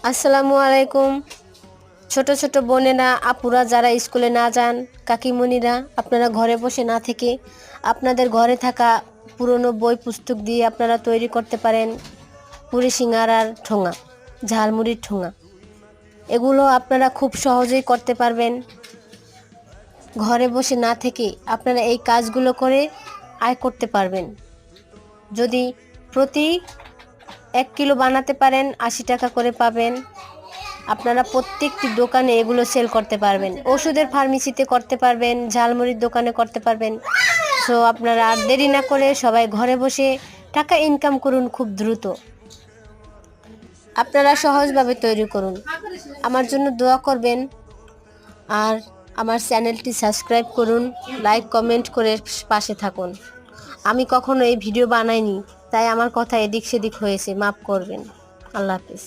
আসসালামু আলাইকুম। ছোট ছোট বোনেরা, আপুরা যারা স্কুলে না যান, কাকিমণিরা, আপনারা ঘরে বসে না থেকে আপনাদের ঘরে থাকা পুরনো বই পুস্তক দিয়ে আপনারা তৈরি করতে পারেন পুরি সিঙ্গারার ঠোঙা, ঝালমুড়ির ঠোঙা। এগুলো আপনারা খুব সহজেই করতে পারবেন। ঘরে বসে না থেকে আপনারা এই কাজগুলো করে আয় করতে পারবেন। যদি প্রতি 1 কিলো বানাতে পারেন 80 টাকা করে পাবেন। আপনারা প্রত্যেকটি দোকানে এগুলো সেল করতে পারবেন, ওষুধের ফার্মেসিতে করতে পারবেন, ঝালমুড়ির দোকানে করতে পারবেন। সো আপনারা আর দেরি না করে সবাই ঘরে বসে টাকা ইনকাম করুন খুব দ্রুত। আপনারা সহজভাবে তৈরি করুন। আমার জন্য দোয়া করবেন আর আমার চ্যানেলটি সাবস্ক্রাইব করুন, লাইক কমেন্ট করে পাশে থাকুন। আমি কখনো এই ভিডিও বানাইনি, তাই আমার কথা এদিক সেদিক হয়েছে, মাফ করবেন। আল্লাহ হাফেজ।